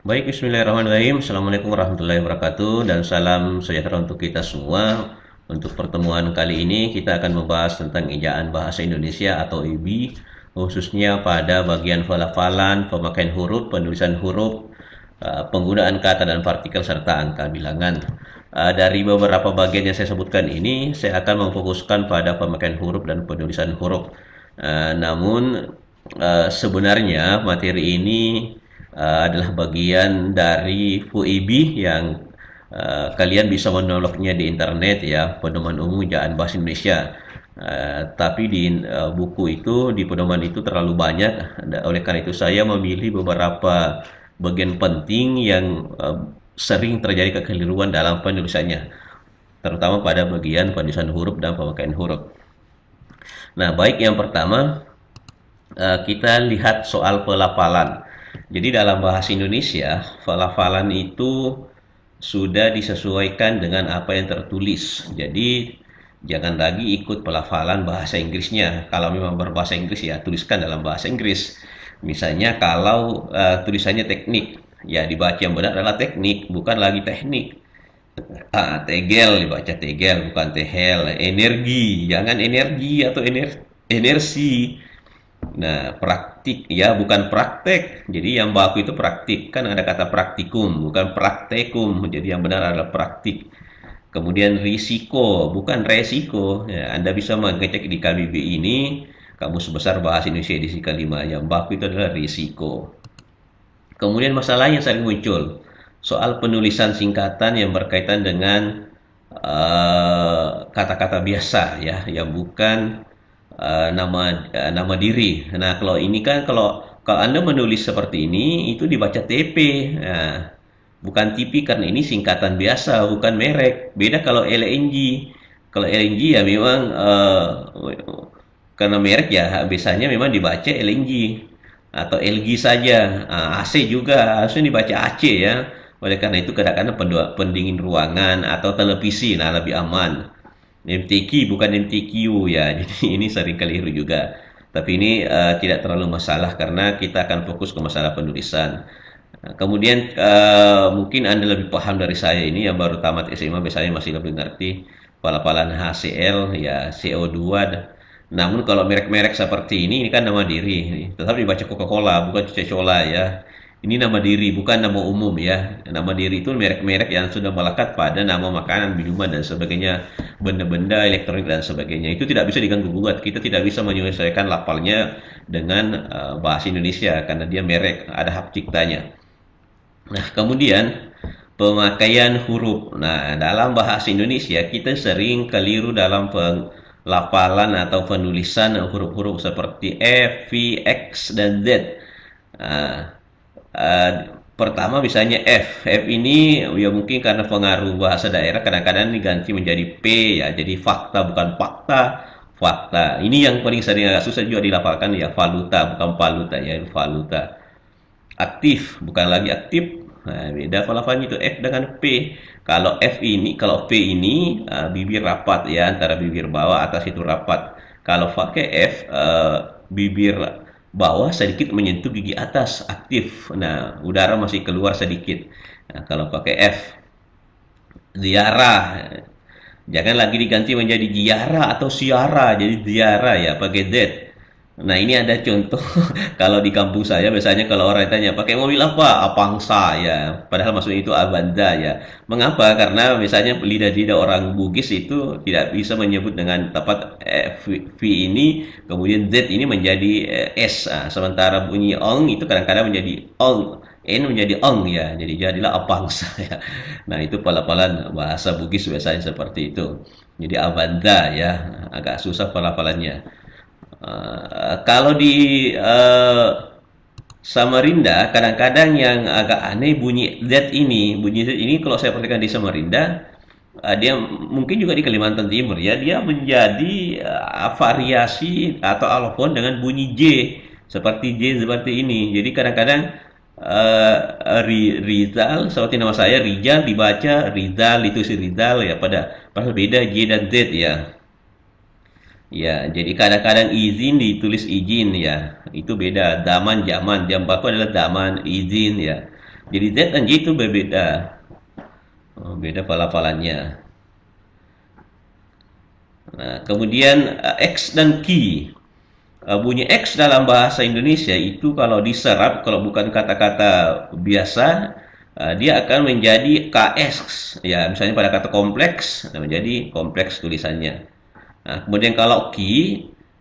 Baik, bismillahirrahmanirrahim. Assalamualaikum warahmatullahi wabarakatuh dan salam sejahtera untuk kita semua. Untuk pertemuan kali ini kita akan membahas tentang ejaan bahasa Indonesia atau EB, khususnya pada bagian pelafalan, pemakaian huruf, penulisan huruf, penggunaan kata dan partikel serta angka bilangan. Dari beberapa bagian yang saya sebutkan ini, saya akan memfokuskan pada pemakaian huruf dan penulisan huruf. Namun sebenarnya materi ini adalah bagian dari FUIB yang kalian bisa menoloknya di internet ya, pedoman umum ejaan bahasa Indonesia. Tapi di buku itu, di pedoman itu terlalu banyak, oleh karena itu saya memilih beberapa bagian penting yang sering terjadi kekeliruan dalam penulisannya, terutama pada bagian penulisan huruf dan pemakaian huruf. Nah, baik, yang pertama kita lihat soal pelafalan. Jadi dalam bahasa Indonesia, pelafalan itu sudah disesuaikan dengan apa yang tertulis. Jadi jangan lagi ikut pelafalan bahasa Inggrisnya. Kalau memang berbahasa Inggris ya tuliskan dalam bahasa Inggris. Misalnya kalau tulisannya teknik, ya dibaca yang benar adalah teknik, bukan lagi teknik. Tegel dibaca tegel, bukan tehel. Energi, jangan energi atau energi. Nah, praktik ya bukan praktek. Jadi yang baku itu praktik. Kan ada kata praktikum, bukan praktekum. Jadi yang benar adalah praktik. Kemudian risiko, bukan resiko. Ya, Anda bisa mengecek di KBBI ini, Kamus Besar Bahasa Indonesia edisi kelima. Yang baku itu adalah risiko. Kemudian masalah yang sering muncul, soal penulisan singkatan yang berkaitan dengan kata-kata biasa ya, yang bukan nama diri. Nah, kalau ini kan kalau Anda menulis seperti ini itu dibaca TP. Nah, bukan TP karena ini singkatan biasa, bukan merek. Beda kalau LNG. Kalau LNG ya memang karena merek ya biasanya memang dibaca LNG atau LG saja. AC juga harusnya dibaca AC ya. Oleh karena itu kadang-kadang pendingin ruangan atau televisi, nah lebih aman. MTQ bukan MTQ ya, jadi ini sering keliru juga. Tapi ini tidak terlalu masalah karena kita akan fokus ke masalah penulisan. Kemudian mungkin Anda lebih paham dari saya ini yang baru tamat SMA biasanya masih lebih ngerti pelafalan HCl ya CO2. Namun kalau merek-merek seperti ini kan nama diri, tetap dibaca Coca-Cola bukan Coca-Cola ya. Ini nama diri, bukan nama umum ya. Nama diri itu merek-merek yang sudah melekat pada nama makanan, minuman, dan sebagainya. Benda-benda elektronik dan sebagainya. Itu tidak bisa diganggu-gugat. Kita tidak bisa menyesuaikan lafalnya dengan bahasa Indonesia, karena dia merek, ada hak ciptanya. Nah, kemudian pemakaian huruf. Nah, dalam bahasa Indonesia, kita sering keliru dalam pelafalan atau penulisan huruf-huruf seperti F, V, X, dan Z. Nah, pertama misalnya F. F ini ya mungkin karena pengaruh bahasa daerah kadang-kadang diganti menjadi P ya. Jadi fakta bukan fakta, fakta. Ini yang paling sering agak susah juga dilafalkan ya, valuta bukan valuta ya, valuta. Aktif bukan lagi aktif. Nah, beda pelafalannya itu F dengan P. Kalau P ini bibir rapat ya, antara bibir bawah atas itu rapat. Kalau pakai F, bibir bawah sedikit menyentuh gigi atas, aktif. Nah, udara masih keluar sedikit. Nah, kalau pakai F, ziarah. Jangan lagi diganti menjadi ziarah atau siara, jadi ziarah ya, pakai Z. Nah, ini ada contoh. Kalau di kampung saya biasanya kalau orang tanya pakai mobil apa? Avanza ya. Padahal maksudnya itu Avanza ya. Mengapa? Karena misalnya lidah-lidah orang Bugis itu tidak bisa menyebut dengan tepat V ini, kemudian Z ini menjadi S. Sementara bunyi ong itu kadang-kadang menjadi ong. N menjadi ong ya. Jadi jadilah Avanza ya. Nah, itu pelafalan bahasa Bugis biasanya seperti itu. Jadi Avanza ya. Agak susah pelafalannya. Kalau di Samarinda kadang-kadang yang agak aneh bunyi Z ini kalau saya perhatikan di Samarinda, dia mungkin juga di Kalimantan Timur ya, dia menjadi variasi atau alofon dengan bunyi J seperti ini. Jadi kadang-kadang Rizal seperti nama saya Rizal dibaca Rizal, itu si Rizal ya, padahal beda J dan Z ya. Ya, jadi kadang-kadang izin ditulis izin ya. Itu beda. Zaman, zaman. Yang baku adalah zaman, izin ya. Jadi Z dan J itu berbeda. Beda pelafalannya. Nah, kemudian X dan Q. Bunyi X dalam bahasa Indonesia itu kalau diserap, kalau bukan kata-kata biasa, dia akan menjadi KS. Ya, misalnya pada kata kompleks, menjadi kompleks tulisannya. Nah, kemudian kalau Q,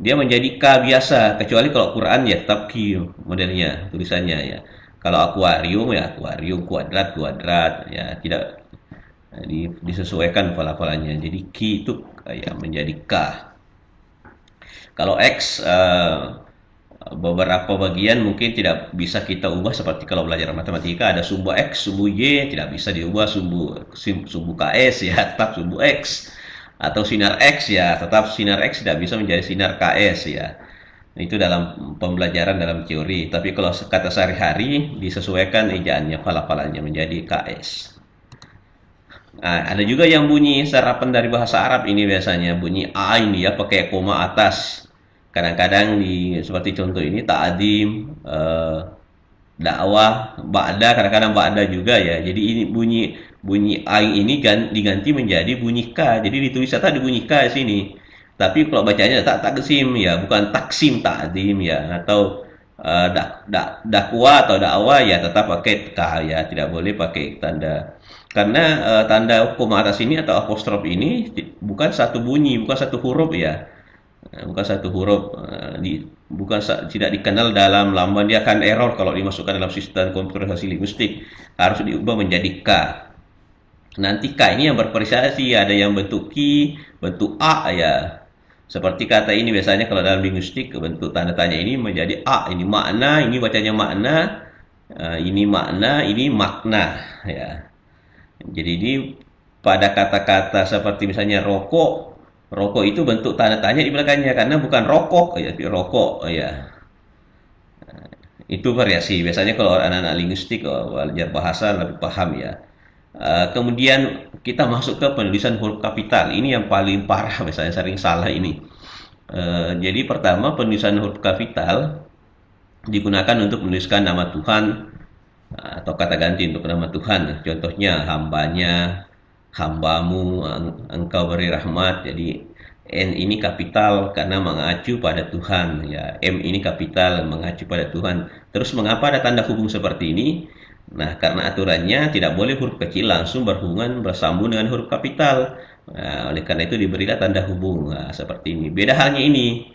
dia menjadi K biasa. Kecuali kalau Quran ya tetap Q modelnya, tulisannya ya. Kalau akuarium ya akuarium, kuadrat kuadrat, ya tidak disesuaikan pelafalannya. Jadi Q itu ya menjadi K. Kalau X beberapa bagian mungkin tidak bisa kita ubah seperti kalau belajar matematika ada sumbu X, sumbu Y, tidak bisa diubah sumbu KS ya tetap sumbu X, atau sinar X ya tetap sinar X tidak bisa menjadi sinar KS ya. Itu dalam pembelajaran dalam teori. Tapi kalau kata sehari-hari disesuaikan ejaannya, pelafalannya menjadi KS. Nah, ada juga yang bunyi serapan dari bahasa Arab ini biasanya bunyi A ini ya pakai koma atas. Kadang-kadang seperti contoh ini ta'adim, dakwah, ba'da, kadang-kadang ba'da juga ya. Jadi ini bunyi A ini diganti menjadi bunyi K. Jadi ditulis tadi bunyi K di sini. Tapi kalau bacanya taksim ya, bukan taksim ta'adim ya, atau dakwah atau dakwah ya tetap pakai K ya, tidak boleh pakai tanda. Karena tanda koma atas ini atau apostrof ini bukan satu bunyi, bukan satu huruf ya. Bukan satu huruf, tidak dikenal dalam lambang, dia akan error kalau dimasukkan dalam sistem komputerisasi linguistik, harus diubah menjadi K. Nanti K ini yang bervariasi, ada yang bentuk Q, bentuk A ya. Seperti kata ini biasanya kalau dalam linguistik bentuk tanda tanya ini menjadi A, ini makna, ini bacanya makna, ini makna, ini makna ya. Jadi ini pada kata-kata seperti misalnya rokok, rokok itu bentuk tanda tanya di belakangnya karena bukan rokok ya, tapi rokok ya. Itu variasi. Biasanya kalau anak-anak linguistik belajar bahasa lebih paham ya. Kemudian kita masuk ke penulisan huruf kapital. Ini yang paling parah, misalnya sering salah ini. Jadi pertama penulisan huruf kapital digunakan untuk menuliskan nama Tuhan atau kata ganti untuk nama Tuhan. Contohnya hambanya, hambamu, engkau beri rahmat. Jadi N ini kapital karena mengacu pada Tuhan ya. M ini kapital mengacu pada Tuhan. Terus mengapa ada tanda hubung seperti ini? Nah, karena aturannya tidak boleh huruf kecil langsung bersambung dengan huruf kapital. Nah, oleh karena itu diberilah tanda hubung seperti ini. Beda halnya ini.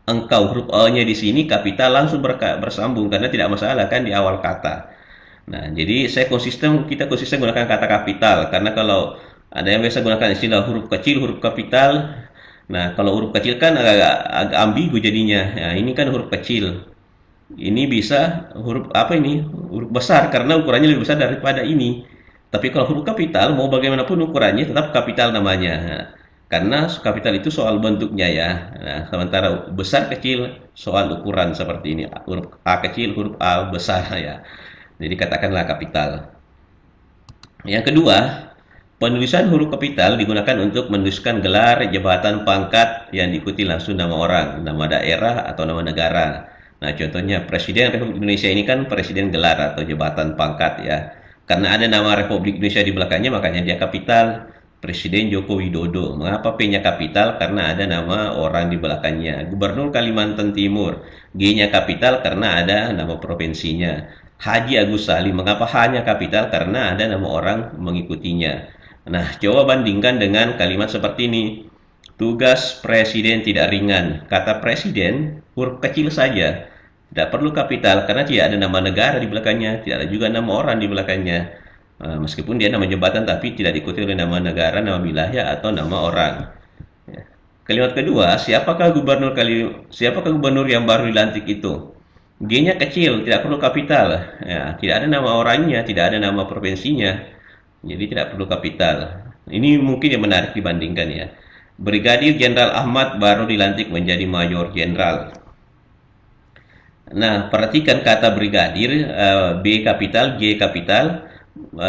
Engkau huruf E-nya di sini kapital langsung bersambung karena tidak masalah kan di awal kata. Nah, jadi kita konsisten gunakan kata kapital karena kalau ada yang biasa gunakan istilah huruf kecil, huruf kapital. Nah, kalau huruf kecil kan agak ambigu jadinya. Nah, ini kan huruf kecil. Ini bisa huruf apa ini? Huruf besar karena ukurannya lebih besar daripada ini. Tapi kalau huruf kapital mau bagaimanapun ukurannya tetap kapital namanya. Nah, karena kapital itu soal bentuknya ya. Nah, sementara besar kecil soal ukuran seperti ini. Huruf A kecil, huruf A besar ya. Jadi katakanlah kapital. Yang kedua, penulisan huruf kapital digunakan untuk menuliskan gelar, jabatan, pangkat yang diikuti langsung nama orang, nama daerah atau nama negara. Nah, contohnya Presiden Republik Indonesia ini kan presiden gelar atau jabatan pangkat ya. Karena ada nama Republik Indonesia di belakangnya, makanya dia kapital. Presiden Joko Widodo. Mengapa P-nya kapital? Karena ada nama orang di belakangnya. Gubernur Kalimantan Timur. G-nya kapital karena ada nama provinsinya. Haji Agus Salim. Mengapa H-nya kapital? Karena ada nama orang mengikutinya. Nah, coba bandingkan dengan kalimat seperti ini. Tugas presiden tidak ringan. Kata presiden huruf kecil saja. Tidak perlu kapital karena tidak ada nama negara di belakangnya. Tidak ada juga nama orang di belakangnya. Meskipun dia nama jabatan tapi tidak diikuti oleh nama negara, nama wilayah atau nama orang. Ya. Kalimat kedua, siapakah gubernur yang baru dilantik itu? G-nya kecil, tidak perlu kapital. Ya, tidak ada nama orangnya, tidak ada nama provinsinya. Jadi tidak perlu kapital. Ini mungkin yang menarik dibandingkan ya. Brigadir Jenderal Ahmad baru dilantik menjadi Mayor Jenderal. Nah, perhatikan kata brigadir, B kapital, G kapital,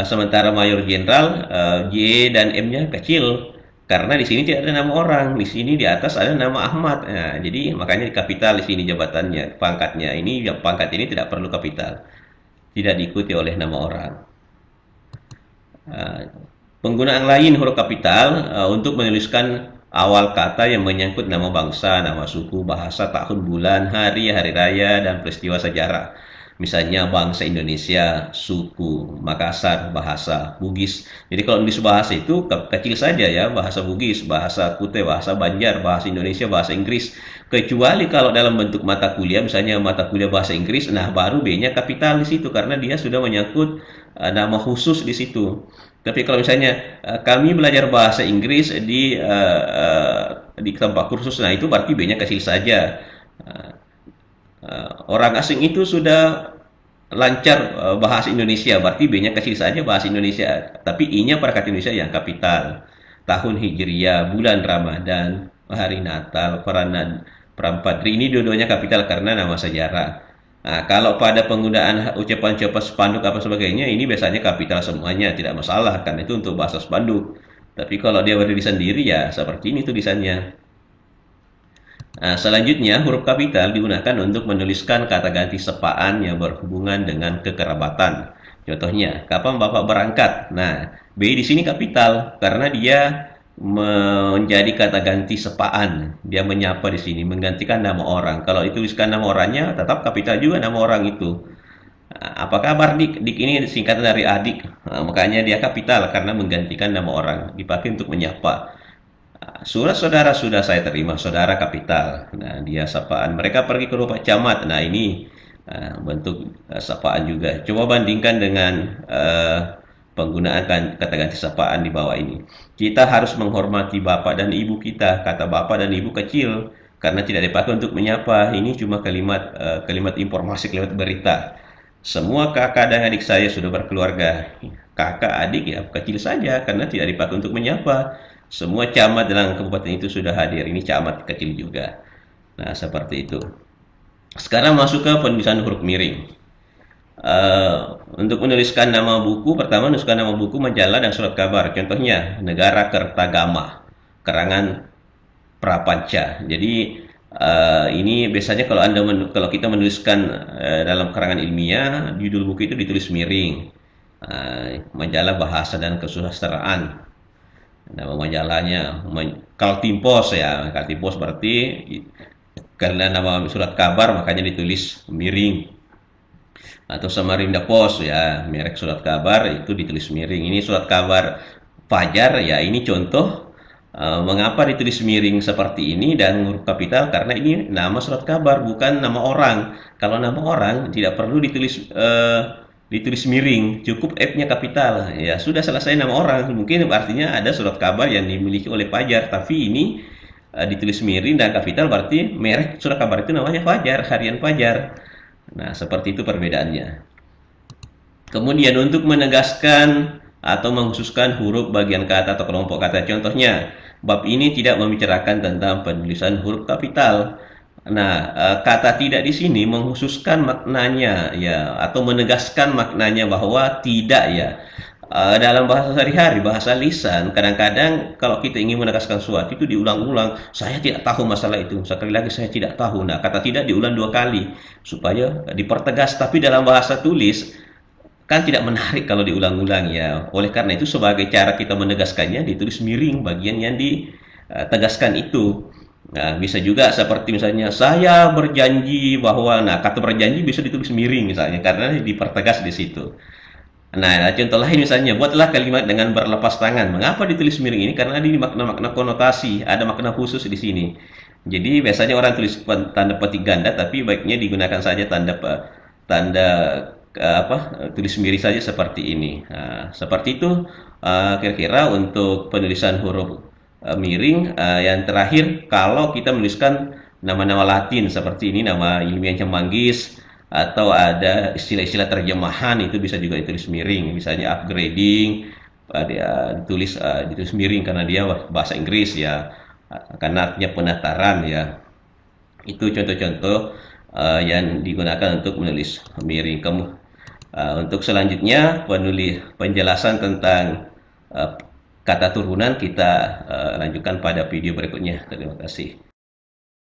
sementara Mayor Jenderal, J dan M-nya kecil. Karena di sini tidak ada nama orang, di sini di atas ada nama Ahmad. Nah, jadi makanya di kapital di sini jabatannya, pangkatnya. Pangkat ini tidak perlu kapital. tidak diikuti oleh nama orang. Uh, Penggunaan lain huruf kapital untuk menuliskan awal kata yang menyangkut nama bangsa, nama suku, bahasa, tahun, bulan, hari, hari raya, dan peristiwa sejarah. Misalnya bangsa Indonesia, suku, Makassar, bahasa Bugis. Jadi kalau nulis bahasa itu kecil saja ya, bahasa Bugis, bahasa Kute, bahasa Banjar, bahasa Indonesia, bahasa Inggris. Kecuali kalau dalam bentuk mata kuliah, misalnya mata kuliah bahasa Inggris, nah baru B-nya kapital di situ karena dia sudah menyangkut nama khusus di situ. Tapi kalau misalnya kami belajar bahasa Inggris di tempat kursus, nah itu berarti B-nya kecil saja. Orang asing itu sudah lancar bahasa Indonesia, berarti B-nya kecil saja bahasa Indonesia, tapi I-nya pada kata Indonesia yang kapital. Tahun Hijriah, bulan Ramadan, hari Natal, Perampadri, ini dua-duanya kapital karena nama sejarah. Nah, kalau pada penggunaan ucapan-ucapan spanduk apa sebagainya, ini biasanya kapital semuanya, tidak masalah, karena itu untuk bahasa spanduk. Tapi kalau dia berdiri sendiri ya seperti ini tulisannya. Nah, selanjutnya, huruf kapital digunakan untuk menuliskan kata ganti sapaan yang berhubungan dengan kekerabatan. Contohnya, kapan Bapak berangkat? Nah, B di sini kapital karena dia menjadi kata ganti sapaan. Dia menyapa di sini, menggantikan nama orang. Kalau dituliskan nama orangnya, tetap kapital juga nama orang itu. Apa kabar Dik? Dik ini singkatan dari adik. Nah, makanya dia kapital karena menggantikan nama orang, dipakai untuk menyapa. Surat saudara sudah saya terima, saudara kapital. Nah, dia sapaan. Mereka pergi ke rumah camat. Nah, ini bentuk sapaan juga. Coba bandingkan dengan penggunaan kata ganti sapaan di bawah ini. Kita harus menghormati bapak dan ibu kita. Kata bapak dan ibu kecil karena tidak dipakai untuk menyapa. Ini cuma kalimat informasi, kalimat berita. Semua kakak dan adik saya sudah berkeluarga. Kakak adik ya kecil saja karena tidak dipakai untuk menyapa. Semua camat dalam kabupaten itu sudah hadir. Ini camat kecil juga. Nah, seperti itu. Sekarang masuk ke penulisan huruf miring. Untuk menuliskan nama buku, pertama menuliskan nama buku, majalah, dan surat kabar. Contohnya, Negara Kertagama, karangan Prapanca. Jadi, ini biasanya kalau kita menuliskan dalam karangan ilmiah, judul buku itu ditulis miring. Majalah Bahasa dan Kesusastraan. Nama majalahnya Kaltimpos ya. Kaltimpos berarti karena nama surat kabar makanya ditulis miring. Atau Samarinda Post ya, merek surat kabar itu ditulis miring. Ini surat kabar Fajar ya, ini contoh mengapa ditulis miring seperti ini dan huruf kapital karena ini nama surat kabar bukan nama orang. Kalau nama orang tidak perlu ditulis miring, cukup F-nya kapital. Ya, sudah selesai nama orang. Mungkin artinya ada surat kabar yang dimiliki oleh Fajar, tapi ini ditulis miring dan kapital berarti merek surat kabar itu namanya Fajar, harian Fajar. Nah, seperti itu perbedaannya. Kemudian untuk menegaskan atau mengkhususkan huruf bagian kata atau kelompok kata. Contohnya, bab ini tidak membicarakan tentang penulisan huruf kapital. Nah, kata tidak di sini mengkhususkan maknanya ya atau menegaskan maknanya bahwa tidak ya. Dalam bahasa sehari-hari, bahasa lisan, kadang-kadang kalau kita ingin menegaskan sesuatu itu diulang-ulang. Saya tidak tahu masalah itu. Sekali lagi saya tidak tahu. Nah, kata tidak diulang 2 kali supaya dipertegas. Tapi dalam bahasa tulis kan tidak menarik kalau diulang-ulang ya. Oleh karena itu sebagai cara kita menegaskannya ditulis miring bagian yang ditegaskan itu. Nah, bisa juga seperti misalnya saya berjanji bahwa, nah kata berjanji bisa ditulis miring misalnya karena dipertegas di situ. Nah, contoh lain misalnya buatlah kalimat dengan berlepas tangan. Mengapa ditulis miring ini? Karena ini makna-makna konotasi, ada makna khusus di sini. Jadi biasanya orang tulis tanda petik ganda, tapi baiknya digunakan saja tanda tulis miring saja seperti ini. Nah, seperti itu kira-kira untuk penulisan huruf miring. Yang terakhir, kalau kita menuliskan nama-nama Latin seperti ini, nama ilmiah Manggis, atau ada istilah-istilah terjemahan itu bisa juga ditulis miring. Misalnya upgrading, ditulis miring karena dia bahasa Inggris ya, karena artinya penataran ya. Itu contoh-contoh yang digunakan untuk menulis miring. Untuk selanjutnya penjelasan tentang kata turunan kita lanjutkan pada video berikutnya. Terima kasih.